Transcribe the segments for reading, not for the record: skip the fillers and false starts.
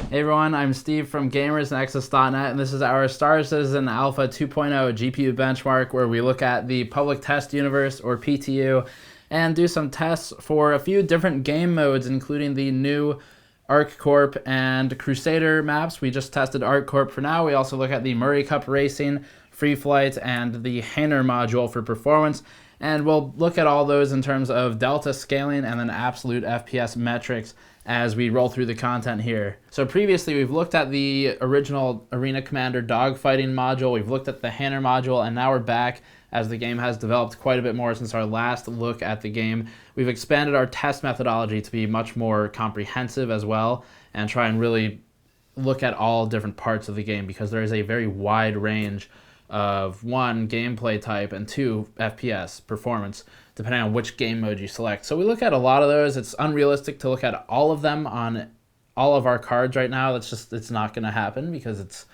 Hey everyone, I'm Steve from GamersNexus.net, and this is our Star Citizen Alpha 2.0 GPU benchmark where we look at the public test universe, or PTU, and do some tests for a few different game modes, including the new ArcCorp and Crusader maps. We just tested ArcCorp for now. We also look at the Murray Cup Racing, Free Flight, and the Hainer module for performance. And we'll look at all those in terms of delta scaling and then absolute FPS metrics as we roll through the content here. So previously we've looked at the original Arena Commander dogfighting module, we've looked at the Hainer module, and now we're back as the game has developed quite a bit more since our last look at the game. We've expanded our test methodology to be much more comprehensive as well and try and really look at all different parts of the game because there is a very wide range of one, gameplay type, and two, FPS, performance, depending on which game mode you select. So we look at a lot of those. It's unrealistic to look at all of them on all of our cards right now. It's not going to happen because it's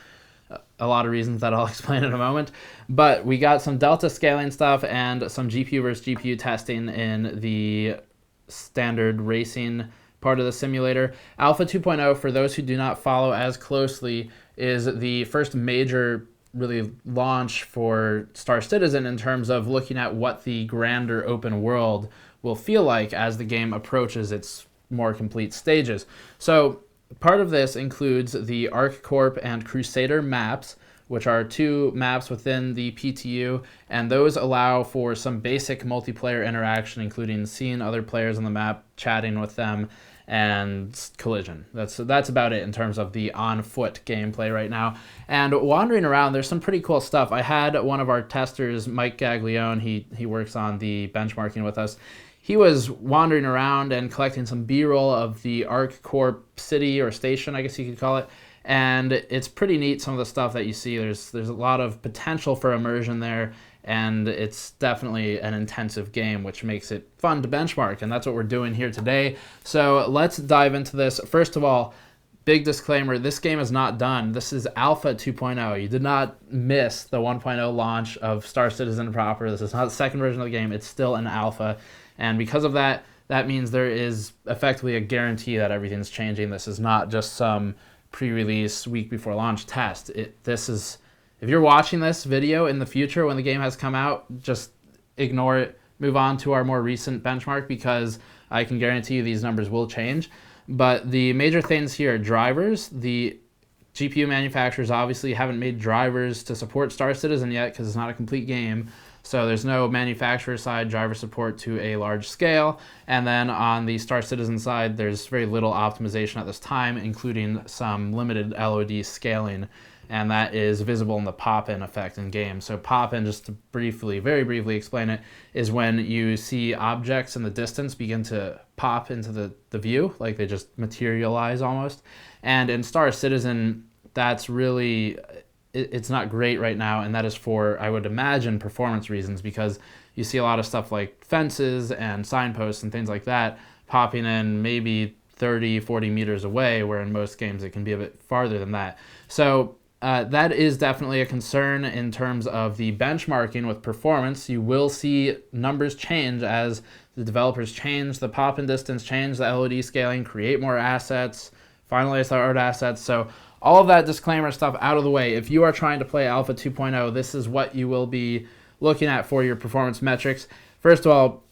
a lot of reasons that I'll explain in a moment. But we got some delta scaling stuff and some GPU versus GPU testing in the standard racing part of the simulator. Alpha 2.0, for those who do not follow as closely, is the first major really launch for Star Citizen in terms of looking at what the grander open world will feel like as the game approaches its more complete stages. So part of this includes the ArcCorp and Crusader maps, which are two maps within the PTU, and those allow for some basic multiplayer interaction, including seeing other players on the map, chatting with them, and collision. That's about it in terms of the on-foot gameplay right now. And wandering around, there's some pretty cool stuff. I had one of our testers, Mike Gaglione, he works on the benchmarking with us. He was wandering around and collecting some B-roll of the ArcCorp city or station, I guess you could call it. And it's pretty neat, some of the stuff that you see. There's a lot of potential for immersion there, and it's definitely an intensive game, which makes it fun to benchmark, and that's what we're doing here today. So let's dive into this. First of all, big disclaimer, this game is not done. This is Alpha 2.0. You did not miss the 1.0 launch of Star Citizen proper. This is not the second version of the game. It's still an alpha, and because of that, that means there is effectively a guarantee that everything's changing. This is not just some pre-release week before launch test. This is, if you're watching this video in the future when the game has come out, just ignore it, move on to our more recent benchmark, because I can guarantee you these numbers will change. But the major things here, drivers, the GPU manufacturers obviously haven't made drivers to support Star Citizen yet because it's not a complete game. So there's no manufacturer side driver support to a large scale. And then on the Star Citizen side, there's very little optimization at this time, including some limited LOD scaling. And that is visible in the pop-in effect in game. So pop-in, just to very briefly explain it, is when you see objects in the distance begin to pop into the view, like they just materialize almost. And in Star Citizen, that's really, it's not great right now, and that is for, I would imagine, performance reasons, because you see a lot of stuff like fences and signposts and things like that popping in maybe 30, 40 meters away, where in most games it can be a bit farther than that. So that is definitely a concern in terms of the benchmarking with performance. You will see numbers change as the developers change, the pop-in distance change, the LOD scaling, create more assets, finalize their art assets. So all of that disclaimer stuff out of the way. If you are trying to play Alpha 2.0, this is what you will be looking at for your performance metrics. First of all,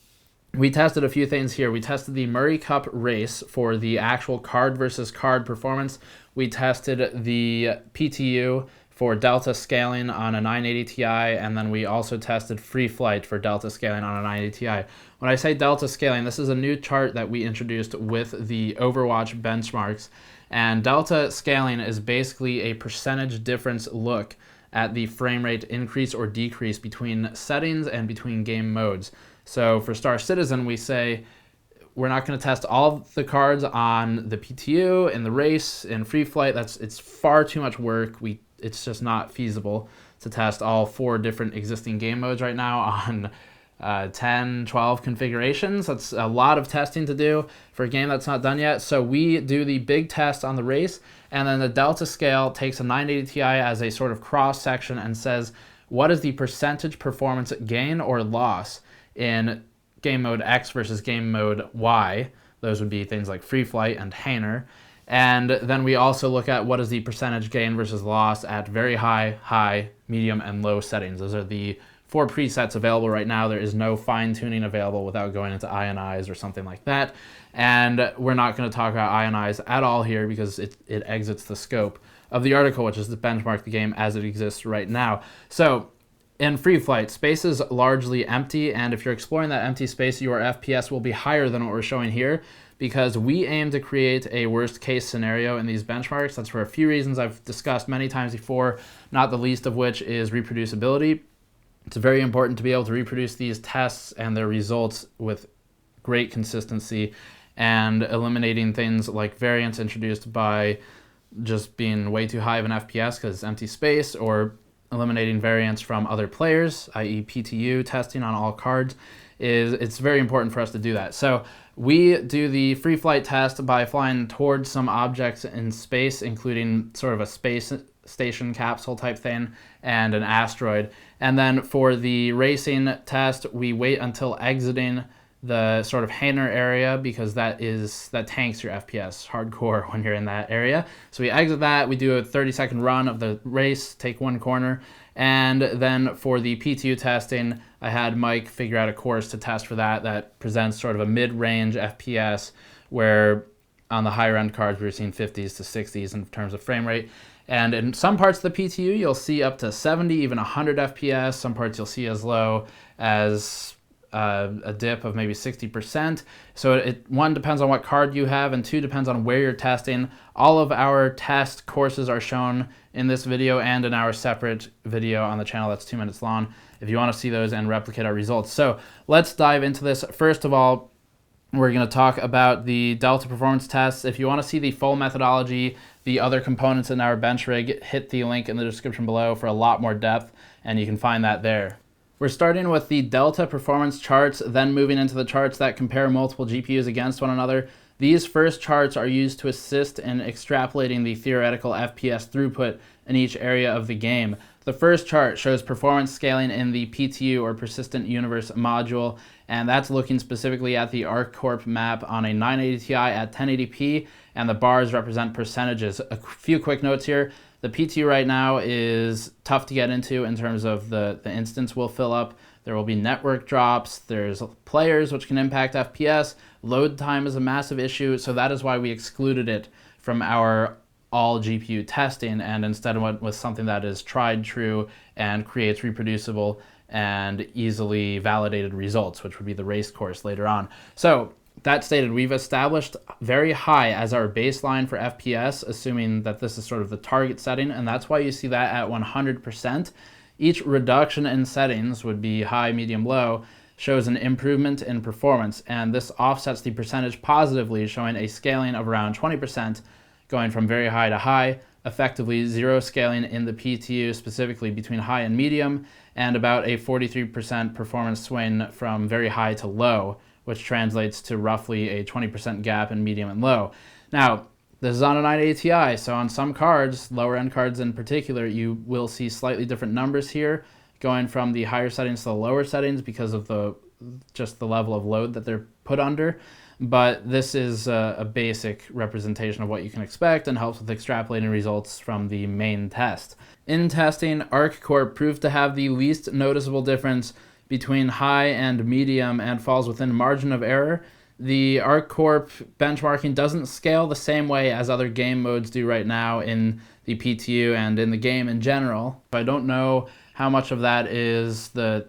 we tested a few things here. We tested the Murray Cup race for the actual card versus card performance. We tested the PTU for delta scaling on a 980 Ti, and then we also tested Free Flight for delta scaling on a 980 Ti. When I say delta scaling, this is a new chart that we introduced with the Overwatch benchmarks, and delta scaling is basically a percentage difference look at the frame rate increase or decrease between settings and between game modes. So for Star Citizen, we say we're not going to test all of the cards on the PTU, in the race, in Free Flight. It's far too much work. It's just not feasible to test all 4 different existing game modes right now on 10, 12 configurations. That's a lot of testing to do for a game that's not done yet. So we do the big test on the race, and then the delta scale takes a 980 Ti as a sort of cross section and says, what is the percentage performance gain or loss in game mode X versus game mode Y? Those would be things like Free Flight and Hainer. And then we also look at what is the percentage gain versus loss at very high, high, medium, and low settings. Those are the 4 presets available right now. There is no fine tuning available without going into ionize or something like that. And we're not going to talk about ionize at all here because it exits the scope of the article, which is to benchmark the game as it exists right now. So in free flight, space is largely empty, and if you're exploring that empty space, your FPS will be higher than what we're showing here, because we aim to create a worst case scenario in these benchmarks. That's for a few reasons I've discussed many times before, not the least of which is reproducibility. It's very important to be able to reproduce these tests and their results with great consistency, and eliminating things like variance introduced by just being way too high of an FPS because it's empty space, or eliminating variance from other players, i.e. PTU testing on all cards. It's very important for us to do that. So we do the free flight test by flying towards some objects in space, including sort of a space station capsule type thing and an asteroid. And then for the racing test, we wait until exiting the sort of hangar area, because that tanks your FPS hardcore when you're in that area. So we exit that, we do a 30-second run of the race, take one corner, and then for the PTU testing, I had Mike figure out a course to test for that presents sort of a mid-range FPS, where on the higher end cards we were seeing 50s to 60s in terms of frame rate. And in some parts of the PTU, you'll see up to 70, even 100 FPS. Some parts you'll see as low as a dip of maybe 60%. So one, depends on what card you have, and 2, depends on where you're testing. All of our test courses are shown in this video and in our separate video on the channel that's 2 minutes long if you want to see those and replicate our results. So let's dive into this. First of all, we're going to talk about the Delta performance tests. If you want to see the full methodology, the other components in our bench rig, hit the link in the description below for a lot more depth, and you can find that there. We're starting with the Delta performance charts, then moving into the charts that compare multiple GPUs against one another. These first charts are used to assist in extrapolating the theoretical FPS throughput in each area of the game. The first chart shows performance scaling in the PTU, or Persistent Universe module, and that's looking specifically at the ArcCorp map on a 980 Ti at 1080p, and the bars represent percentages. A few quick notes here. The PTU right now is tough to get into in terms of the instance will fill up. There will be network drops. There's players, which can impact FPS. Load time is a massive issue, so that is why we excluded it from our all GPU testing, and instead went with something that is tried, true, and creates reproducible and easily validated results, which would be the race course later on. So that stated, we've established very high as our baseline for FPS, assuming that this is sort of the target setting, and that's why you see that at 100%. Each reduction in settings would be high, medium, low, shows an improvement in performance, and this offsets the percentage positively, showing a scaling of around 20%, going from very high to high, effectively zero scaling in the PTU, specifically between high and medium, and about a 43% performance swing from very high to low, which translates to roughly a 20% gap in medium and low. Now, this is on a 980 Ti, so on some cards, lower end cards in particular, you will see slightly different numbers here, going from the higher settings to the lower settings because of just the level of load that they're put under. But this is a basic representation of what you can expect and helps with extrapolating results from the main test. In testing, ArcCorp proved to have the least noticeable difference between high and medium and falls within margin of error. The ArcCorp benchmarking doesn't scale the same way as other game modes do right now in the PTU and in the game in general. I don't know how much of that is the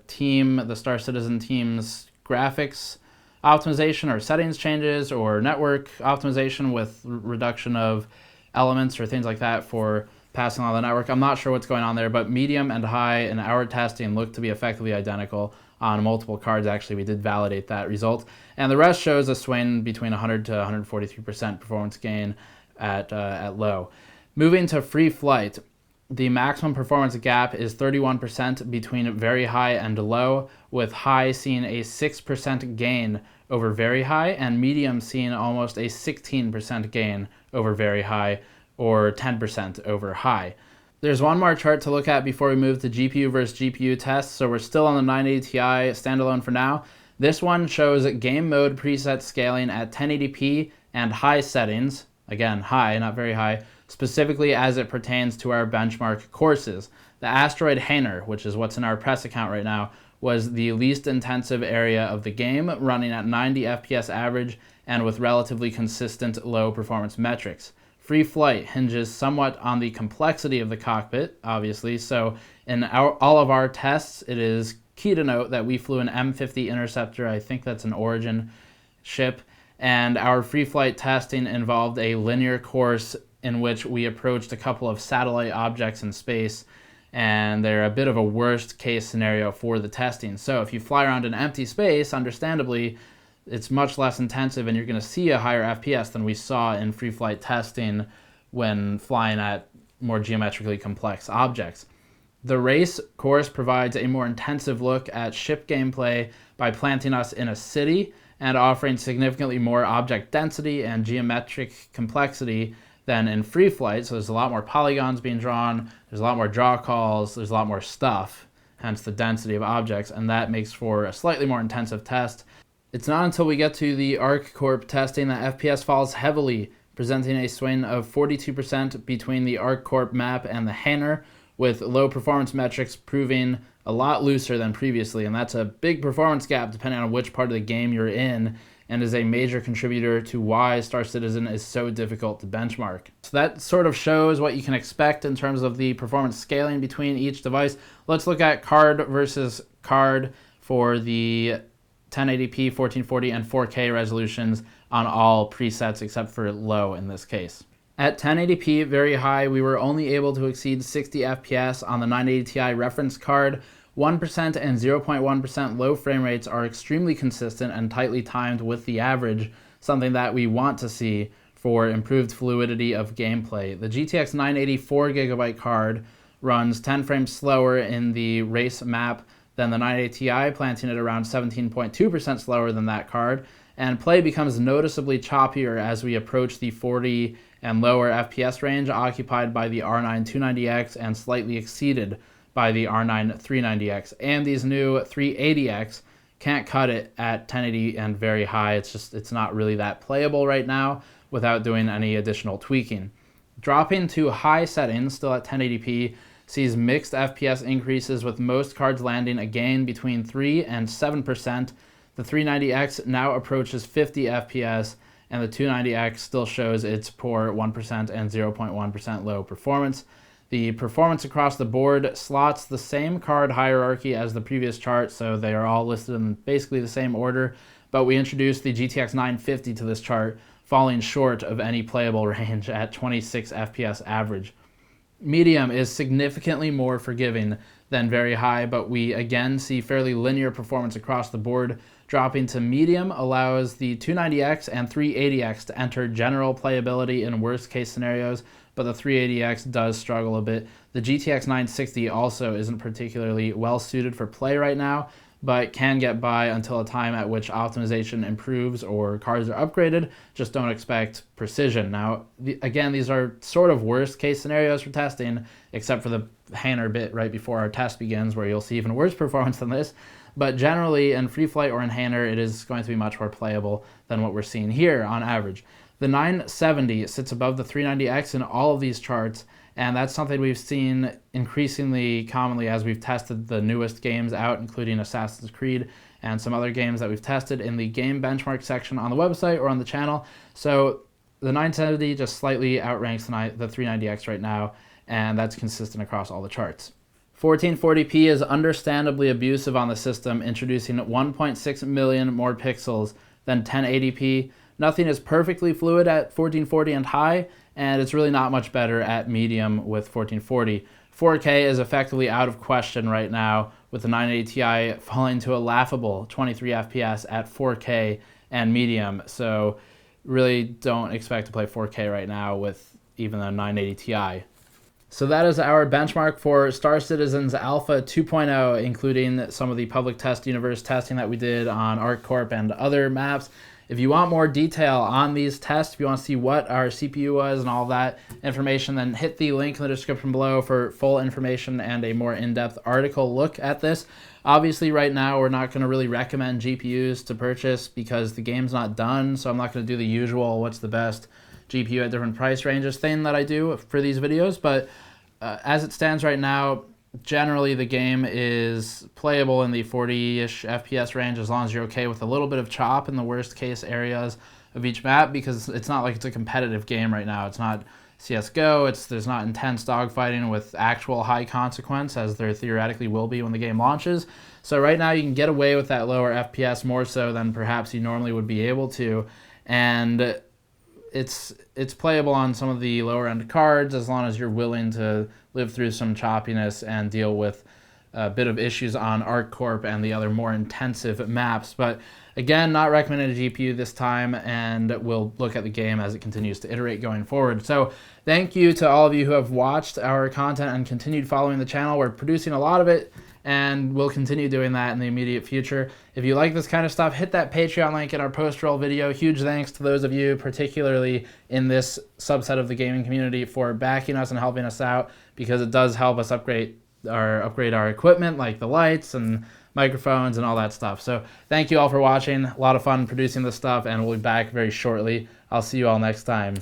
Star Citizen team's graphics optimization or settings changes, or network optimization with reduction of elements or things like that for passing on the network. I'm not sure what's going on there, but medium and high in our testing look to be effectively identical on multiple cards. Actually, we did validate that result. And the rest shows a swing between 100 to 143% performance gain at low. Moving to free flight, the maximum performance gap is 31% between very high and low, with high seeing a 6% gain over very high, and medium seeing almost a 16% gain over very high, or 10% over high. There's one more chart to look at before we move to GPU versus GPU tests, so we're still on the 980 Ti standalone for now. This one shows game mode preset scaling at 1080p and high settings. again, high, not very high, specifically as it pertains to our benchmark courses. The asteroid Hainer, which is what's in our press account right now, was the least intensive area of the game, running at 90 FPS average and with relatively consistent low performance metrics. Free flight hinges somewhat on the complexity of the cockpit, obviously, so in all of our tests, it is key to note that we flew an M50 Interceptor, I think that's an Origin ship, and our free flight testing involved a linear course in which we approached a couple of satellite objects in space, and they're a bit of a worst case scenario for the testing. So if you fly around in empty space, understandably, it's much less intensive and you're going to see a higher FPS than we saw in free flight testing when flying at more geometrically complex objects. The race course provides a more intensive look at ship gameplay by planting us in a city and offering significantly more object density and geometric complexity than in free flight. So there's a lot more polygons being drawn, there's a lot more draw calls, there's a lot more stuff, hence the density of objects, and that makes for a slightly more intensive test. It's not until we get to the ArcCorp testing that FPS falls heavily, presenting a swing of 42% between the ArcCorp map and the Hainer, with low performance metrics proving a lot looser than previously, and that's a big performance gap depending on which part of the game you're in, and is a major contributor to why Star Citizen is so difficult to benchmark. So that sort of shows what you can expect in terms of the performance scaling between each device. Let's look at card versus card for the 1080p, 1440, and 4K resolutions on all presets except for low in this case. At 1080p, very high, we were only able to exceed 60 FPS on the 980 Ti reference card. 1% and 0.1% low frame rates are extremely consistent and tightly timed with the average, something that we want to see for improved fluidity of gameplay. The GTX 980 4GB card runs 10 frames slower in the race map than the 980 Ti, planting it around 17.2% slower than that card, and play becomes noticeably choppier as we approach the 40 and lower FPS range occupied by the R9 290X and slightly exceeded by the R9 390X. AMD's new 380X can't cut it at 1080 and very high. It's not really that playable right now without doing any additional tweaking. Dropping to high settings, still at 1080p, sees mixed FPS increases with most cards landing again between 3 and 7%. The 390X now approaches 50 FPS, and the 290X still shows its poor 1% and 0.1% low performance. The performance across the board slots the same card hierarchy as the previous chart, so they are all listed in basically the same order, but we introduced the GTX 950 to this chart, falling short of any playable range at 26 FPS average. Medium is significantly more forgiving than very high, but we again see fairly linear performance across the board. Dropping to medium allows the 290X and 380X to enter general playability in worst case scenarios, but the 380X does struggle a bit. The GTX 960 also isn't particularly well suited for play right now, but can get by until a time at which optimization improves or cards are upgraded. Just don't expect precision. Now, again, these are sort of worst case scenarios for testing, except for the Hainer bit right before our test begins, where you'll see even worse performance than this. But generally, in free flight or in Hainer, it is going to be much more playable than what we're seeing here on average. The 970 sits above the 390X in all of these charts, and that's something we've seen increasingly commonly as we've tested the newest games out, including Assassin's Creed and some other games that we've tested in the game benchmark section on the website or on the channel. So the 970 just slightly outranks the 390X right now, and that's consistent across all the charts. 1440p is understandably abusive on the system, introducing 1.6 million more pixels than 1080p. Nothing is perfectly fluid at 1440 and high, and it's really not much better at medium with 1440. 4K is effectively out of question right now, with the 980 Ti falling to a laughable 23 FPS at 4K and medium, so really don't expect to play 4K right now with even the 980 Ti. So that is our benchmark for Star Citizen's Alpha 2.0, including some of the public test universe testing that we did on ArcCorp and other maps. If you want more detail on these tests, if you want to see what our CPU was and all that information, then hit the link in the description below for full information and a more in-depth article look at this. Obviously, right now, we're not going to really recommend GPUs to purchase because the game's not done, so I'm not going to do the usual what's the best GPU at different price ranges thing that I do for these videos. But as it stands right now, generally the game is playable in the 40-ish FPS range as long as you're okay with a little bit of chop in the worst case areas of each map, because it's not like it's a competitive game right now. It's not CSGO, there's not intense dogfighting with actual high consequence as there theoretically will be when the game launches. So right now you can get away with that lower FPS more so than perhaps you normally would be able to, and it's playable on some of the lower end cards as long as you're willing to live through some choppiness and deal with a bit of issues on ArcCorp and the other more intensive maps. But again, not recommending a GPU this time, and we'll look at the game as it continues to iterate going forward. So thank you to all of you who have watched our content and continued following the channel. We're producing a lot of it, and we'll continue doing that in the immediate future. If you like this kind of stuff, hit that Patreon link in our post-roll video. Huge thanks to those of you, particularly in this subset of the gaming community, for backing us and helping us out, because it does help us upgrade our equipment, like the lights and microphones and all that stuff. So thank you all for watching. A lot of fun producing this stuff, and we'll be back very shortly. I'll see you all next time.